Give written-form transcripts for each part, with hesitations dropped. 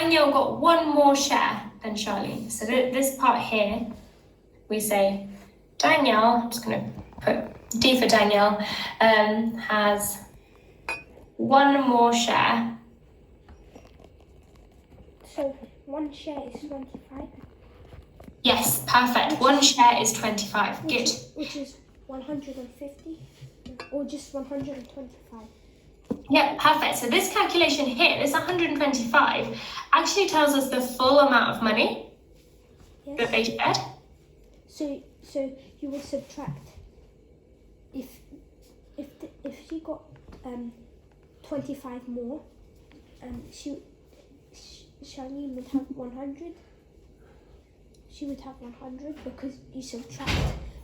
Danielle got one more share than Charlene. So this part here, we say Danielle, I'm just going to put D for Danielle, has one more share. So one share is 25? Yes, perfect. One share is 25. Good. Which is 150 or just 125? Yeah, perfect. So this calculation here, this 125, actually tells us the full amount of money that they shared. So you would subtract if she got 25 more, Charlene would have 100. She would have 100 because you subtract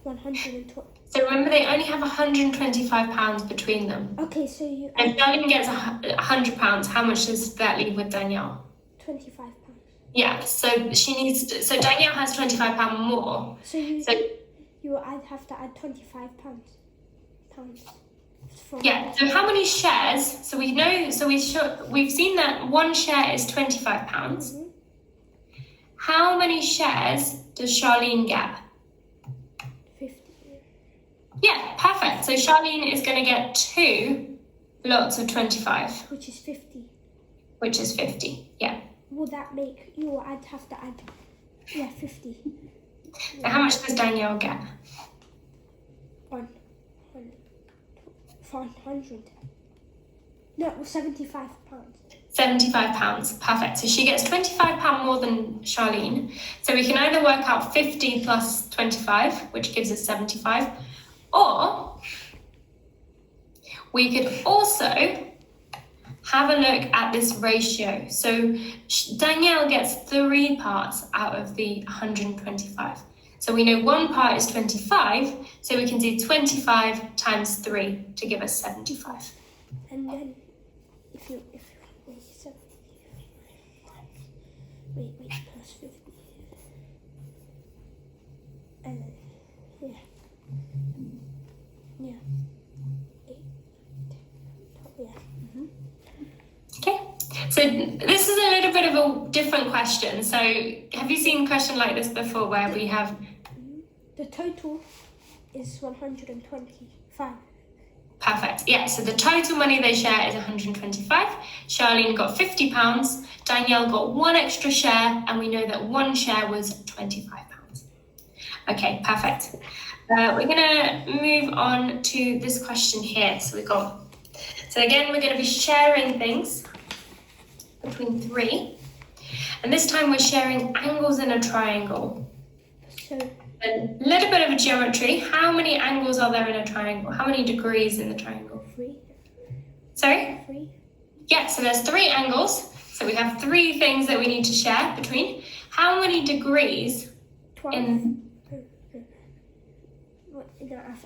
120. So remember, they only have £125 between them. Okay, so you. If Charlene gets £100, how much does that leave with Danielle? £25. Yeah. So she needs. So Danielle has £25 more. So I'd have to add £25. Yeah. So how many shares? So we know. So we've seen that one share is £25. Mm-hmm. How many shares does Charlene get? 50. Yeah, perfect. So Charlene is going to get 2 lots of 25. Which is 50. Which is 50, yeah. Will that make you? I'd have to add, 50. So how much does Danielle get? 500. No, £75. £75, perfect. So she gets £25 more than Charlene. So we can either work out 50 plus 25, which gives us 75, or we could also have a look at this ratio. So Danielle gets 3 parts out of the 125. So we know 1 part is 25, so we can do 25 times 3 to give us 75. And then wait, plus 50. And then, yeah. 8, 12, yeah. Mm-hmm. Okay, so this is a little bit of a different question. So have you seen a question like this before where we have... The total is 125. Perfect. Yeah, so the total money they share is 125. Charlene got £50. Danielle got 1 extra share, and we know that 1 share was £25. Okay, perfect. We're going to move on to this question here. So again, we're going to be sharing things between 3. And this time we're sharing angles in a triangle. So a little bit of a geometry. How many angles are there in a triangle? How many degrees in the triangle? 3. Sorry? 3. Yeah, so there's 3 angles. So we have 3 things that we need to share between. How many degrees 12. in...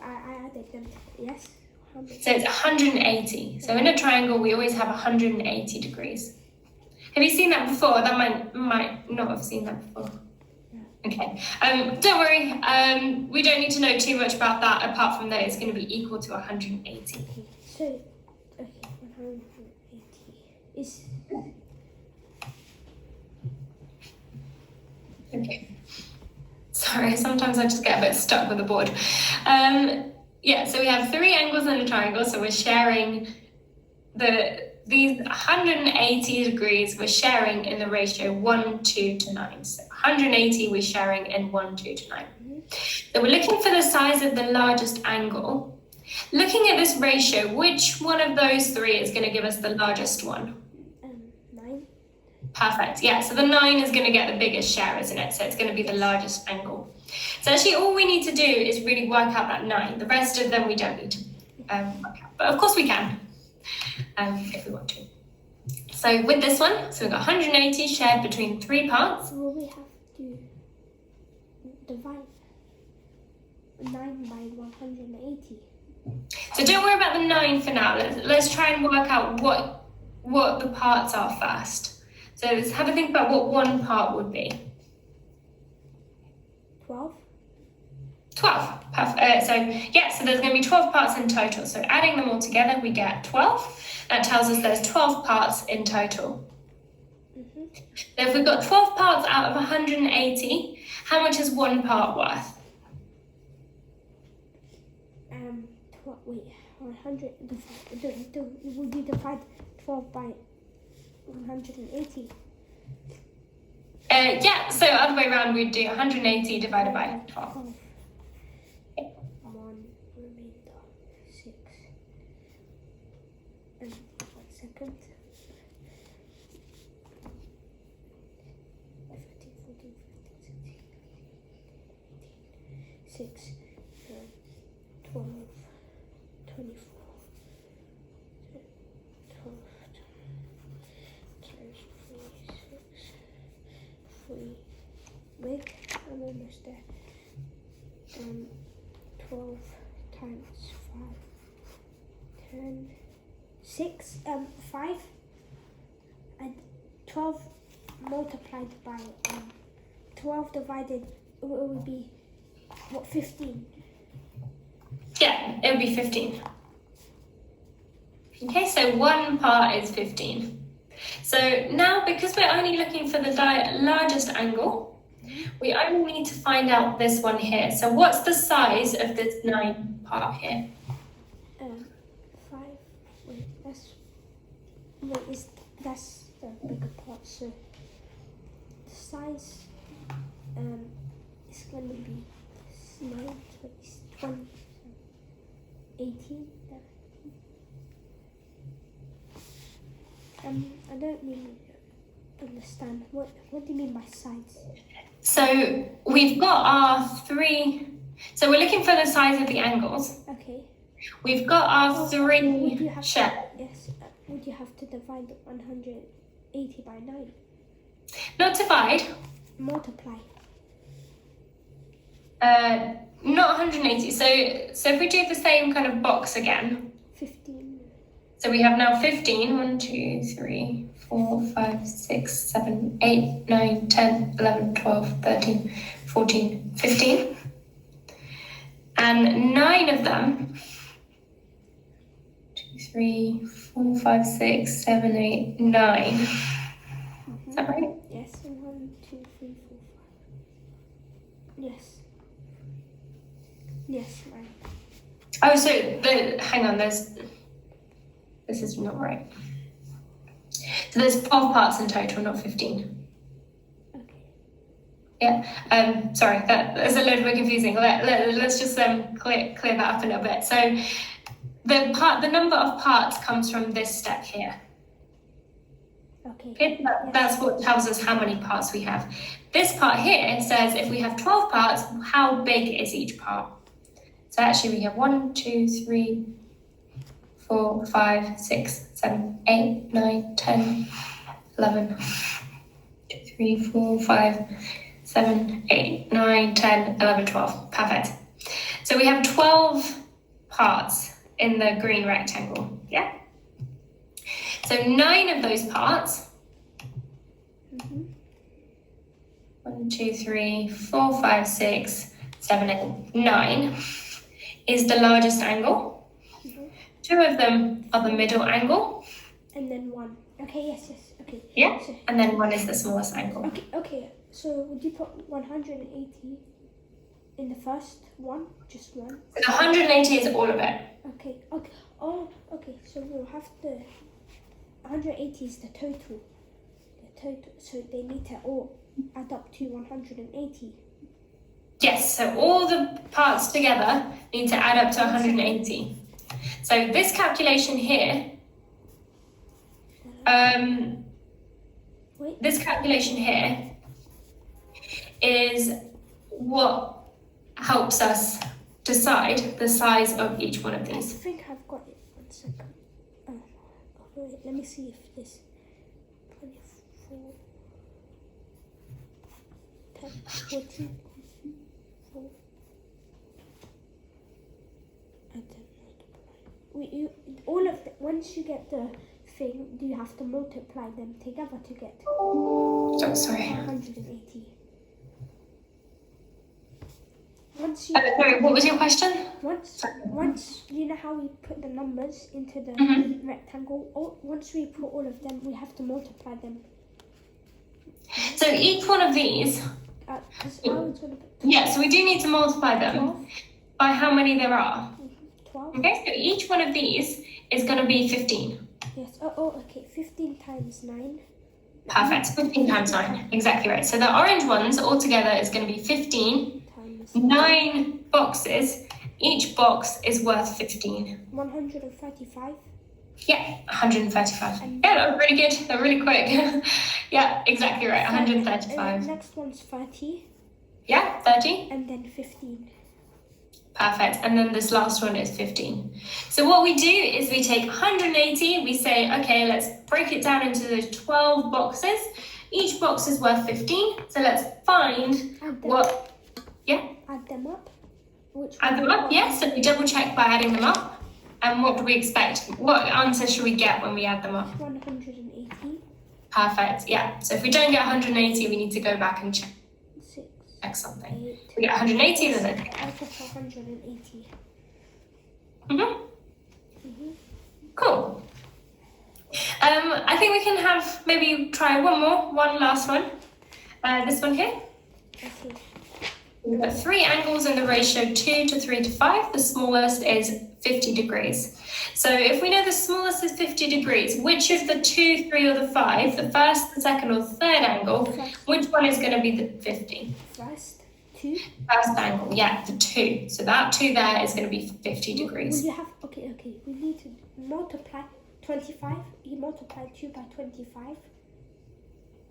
I added them, yes? So it's 180. So in a triangle, we always have 180 degrees. Have you seen that before? That might not have seen that before. Okay, don't worry, we don't need to know too much about that, apart from that it's going to be equal to 180. Okay, so, 180 is... Okay, sorry, sometimes I just get a bit stuck with the board. Yeah, so we have 3 angles in a triangle, so we're sharing these 180 degrees, we're sharing in the ratio 1:2 to 9. So 180 we're sharing in 1:2 to 9. So we're looking for the size of the largest angle. Looking at this ratio, which one of those 3 is going to give us the largest one? 9. Perfect, yeah, so the 9 is going to get the biggest share, isn't it? So it's going to be the largest angle. So actually all we need to do is really work out that 9. The rest of them we don't need to work out, but of course we can. If we want to. So with this one, so we've got 180 shared between 3 parts. Will we have to divide 9 by 180? So don't worry about the 9 for now. Let's try and work out what the parts are first. So let's have a think about what one part would be. 12? 12. Perfect. So there's going to be 12 parts in total. So adding them all together, we get 12. That tells us there's 12 parts in total. Mm-hmm. So if we've got 12 parts out of 180, how much is one part worth? Wait, 100. Would you divide 12 by 180? Yeah, so other way around, we'd do 180 divided by 12. 1 remainder 6. And 1 second. 13, 14, 15, 16, 18, 6, 12, 24, 12, 3. Wait, I'm almost there. 12 times 5, 10, 6, 5, and 12 multiplied by 12 divided, it would be, what, 15? Yeah, it would be 15. Okay, so one part is 15. So now, because we're only looking for the largest angle, we only need to find out this one here. So what's the size of this 9 part here? 5. Wait, that's the bigger part. So the size is going to be 9, 20, 18. I don't really understand. What do you mean by size? So we've got our 3. So we're looking for the size of the angles. Okay. We've got our 3 shares. Yes. Would you have to divide 180 by 9? Not divide. Multiply. Not 180. So if we do the same kind of box again. 15. So we have now 15. 1, 2, 3, 4, 5, 6, 7, 8, 9, 10, 11, 12, 13, 14, 15. And 9 of them, 2, 3, 4, 5, 6, 7, 8, 9. Is that right? Yes. 1, 2, 3, 4, 5. Yes. Yes, right. Oh, so hang on, this is not right. So there's 12 parts in total, not 15. Okay. Yeah. Sorry, that is a little bit confusing. Let's just clear that up a little bit. So the number of parts comes from this step here. Okay. That's what tells us how many parts we have. This part here says if we have 12 parts, how big is each part? So actually we have 1, 2, 3, 4, 5, 6, 7, 8, 9, 10, 11, 2, 3, 4, 5, 7, 8, 9, 10, 11, 12. Perfect. So we have 12 parts in the green rectangle, yeah? So 9 of those parts, 1, 2, 3, 4, 5, 6, 7, 8, 9, is the largest angle. 2 of them are the middle angle. And then 1. Okay, yes, okay. Yeah, So, and then 1 is the smallest angle. Okay, so would you put 180 in the first one? Just 1? So 180 is all of it. Okay. Oh, okay, so we'll have the 180 is the total. So they need to all add up to 180. Yes, so all the parts together need to add up to 180. So this calculation here, is what helps us decide the size of each one of I these. think I've got it. 1 second. Wait, let me see if this 24, 10, 14, 4. And then multiply. All of the, once you get the thing, do you have to multiply them together to get Oh, sorry. 180? Once you Sorry, what was your question? once you know how we put the numbers into the rectangle, once we put all of them, we have to multiply them. So each one of these, Because I was going to put yeah, so we do need to multiply them 12. by how many there are. 12. Okay, so each one of these is going to be 15. Yes. Okay. 15 times 9. Perfect, 15 times 9, exactly right. So the orange ones altogether is going to be 15, Times 9 boxes. Each box is worth 15. 135. Yeah, 135. Yeah, that was really good. That was really quick. Yeah, exactly right. And the 135. next one's 30. Yeah, 30. And then 15. Perfect. And then this last one is 15. So what we do is we take 180. We say, okay, let's break it down into the 12 boxes. Each box is worth 15. So let's find what. Yeah. Add them up. Add them up. Yes. So we double check by adding them up. And what do we expect? What answer should we get when we add them up? 180. Perfect. Yeah. So if we don't get 180, we need to go back and check 6. something. 8. We get 180, then okay. I put 180. Cool. I think we can have maybe try one last one. This one here. Okay. We've got 3 angles in the ratio 2 to 3 to 5. The smallest is 50 degrees. So if we know the smallest is 50 degrees, which of the 2, 3, or the 5, the first, the second, or the third angle, which one is going to be the 50? First, 2. First angle, yeah, the 2. So that 2 there is going to be 50 degrees. Will you have, okay, we need to multiply 25. You multiply 2 by 25.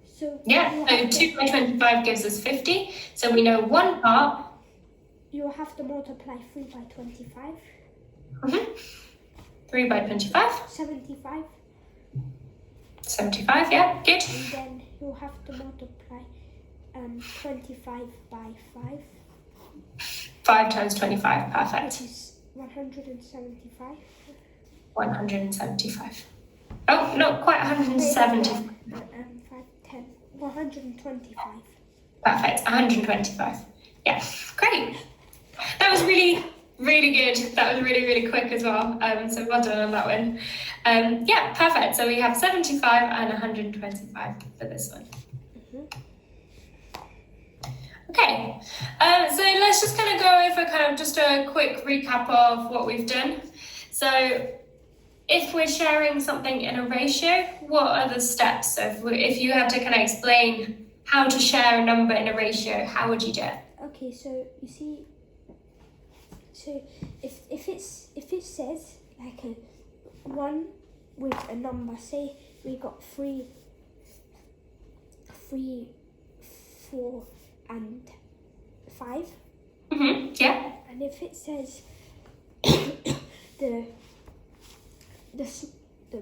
So yeah, so 2 by 25 gives us 50. So we know one part. You'll have to multiply 3 by 25. 3 by 25. 75. 75, yeah, good. And then you'll have to multiply 25 by 5. 5 times 25, perfect. Which is 175. 175. Oh, not quite 170. 5, 10. 125. Perfect, 125. Yeah, great. That was really, really good. That was really, really quick as well. So well done on that one. Yeah, perfect. So we have 75 and 125 for this one. Okay, so let's just kind of go over kind of just a quick recap of what we've done. So if we're sharing something in a ratio, what are the steps? So if you had to kind of explain how to share a number in a ratio, how would you do it? Okay, so you see, so if it says like a 1 with a number, say we got 3, 4, and 5. Yeah. And if it says the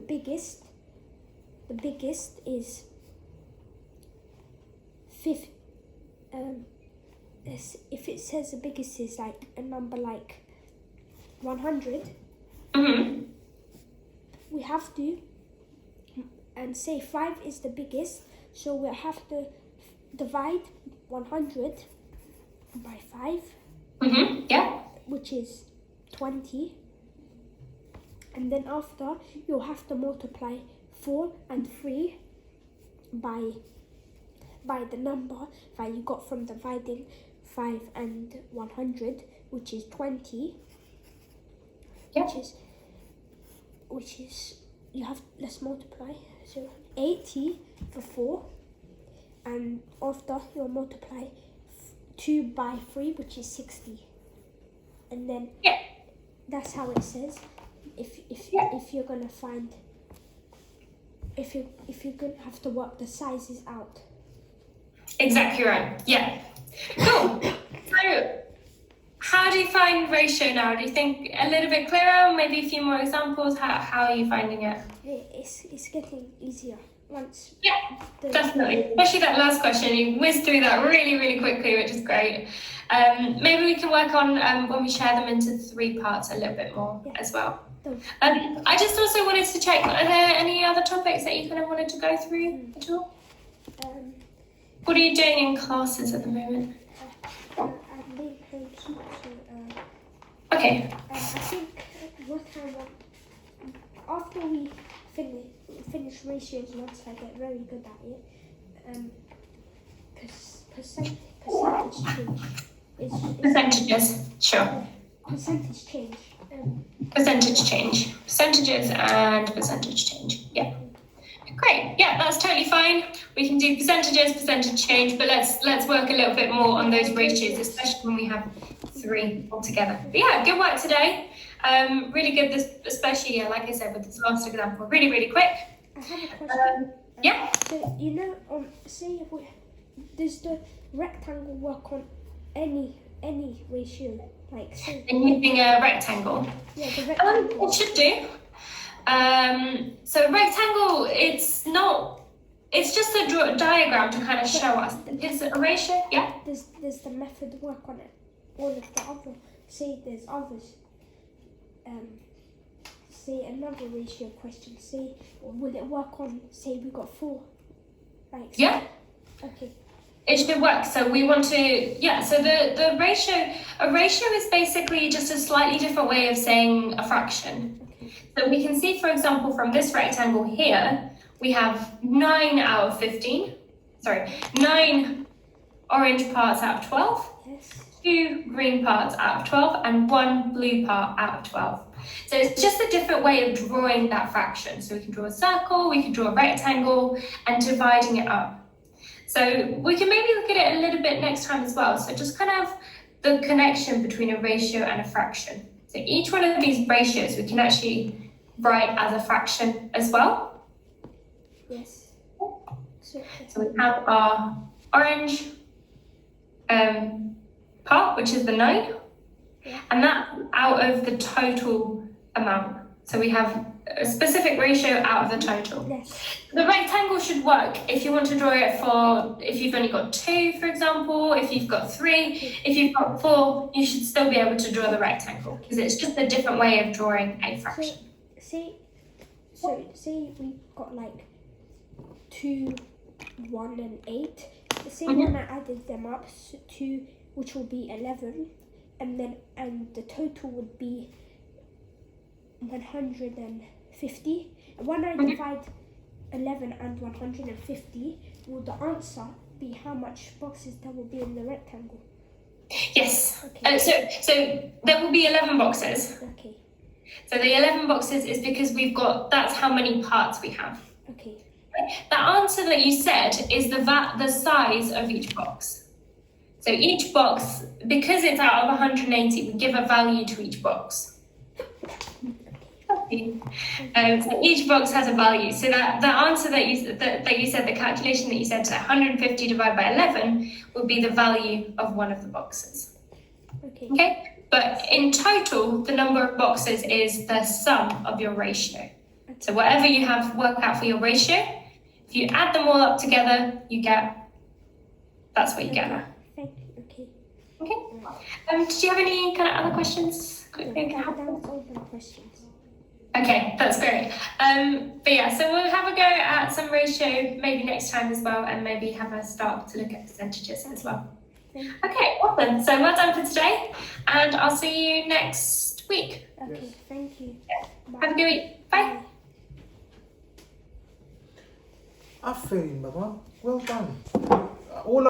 biggest is 5. If it says the biggest is like a number like 100, we have to and say 5 is the biggest, so we'll have to divide 100 by 5, Yeah. which is 20. And then after, you'll have to multiply 4 and 3 by the number that you got from dividing 5 and 100, which is 20. Yeah. Which is let's multiply. So 80 for 4, and after you'll multiply 2 by 3, which is 60. And then that's how it says. If you're gonna find, if you're gonna have to work the sizes out. Exactly right. Yeah. Cool. So, how do you find ratio now? Do you think a little bit clearer? Maybe a few more examples. How are you finding it? It's getting easier once. Yeah, definitely. Especially that last question, you whizzed through that really, really quickly, which is great. Maybe we can work on when we share them into 3 parts a little bit more as well. I just also wanted to check, are there any other topics that you kind of wanted to go through at all? What are you doing in classes at the moment? I'm being paid so okay. I think what I want, after we finish ratios, once I get very good at it, percentage change. Is Percentages, sure. percentage change. Percentage change. Percentages and percentage change. Yeah. Great. Yeah, that's totally fine. We can do percentages, percentage change, but let's work a little bit more on those ratios, especially when we have 3 altogether. But yeah, good work today. Really good. This, especially like I said, with this last example, really, really quick. I have a question. Yeah. So say if does the rectangle work on any ratio? Like say. And using a rectangle. Yeah, the rectangle. It should do. So rectangle, it's just a diagram to kind of show us. Is it a ratio? Yeah. Does the method work on it? All of the other, say there's others. Say another ratio question. Say, will it work on? Say we got 4. Like. Yeah. Okay. It should work. So we want to, yeah, so the ratio, a ratio is basically just a slightly different way of saying a fraction. Okay. So we can see, for example, from this rectangle here, we have 9 out of 15, 9 orange parts out of 12, Yes. 2 green parts out of 12, and 1 blue part out of 12. So it's just a different way of drawing that fraction. So we can draw a circle, we can draw a rectangle, and dividing it up. So we can maybe look at it a little bit next time as well. So just kind of the connection between a ratio and a fraction. So each one of these ratios we can actually write as a fraction as well. Yes. So we have our orange part, which is the 9, and that's out of the total amount. So we have a specific ratio out of the total. Yes. The rectangle should work if you want to draw it for, if you've only got 2, for example, if you've got 3, if you've got 4, you should still be able to draw the rectangle because it's just a different way of drawing a fraction. So say we got like 2, 1 and 8. Say when I added them up, 2, which will be 11, and the total would be 150. And when I divide 11 and 150, will the answer be how much boxes there will be in the rectangle? Yes. Okay. So there will be 11 boxes. Okay. So the 11 boxes is because that's how many parts we have. Okay. The answer that you said is the size of each box. So each box, because it's out of 180, we give a value to each box. So each box has a value. So that the answer that you said, the calculation that you said, 150 divided by 11 would be the value of one of the boxes. Okay. Okay. But in total, the number of boxes is the sum of your ratio. Okay. So whatever you have worked out for your ratio, if you add them all up together, that's what you get now. Thank you. Okay. Okay. Did you have any kind of other questions? That was all my questions. Okay, that's great. But yeah, so we'll have a go at some ratio maybe next time as well, and maybe have a start to look at percentages as well. Okay, awesome. So well done for today, and I'll see you next week. Okay, yes. Thank you. Bye. Have a good week. Bye. Afrin, Baba. Well done. All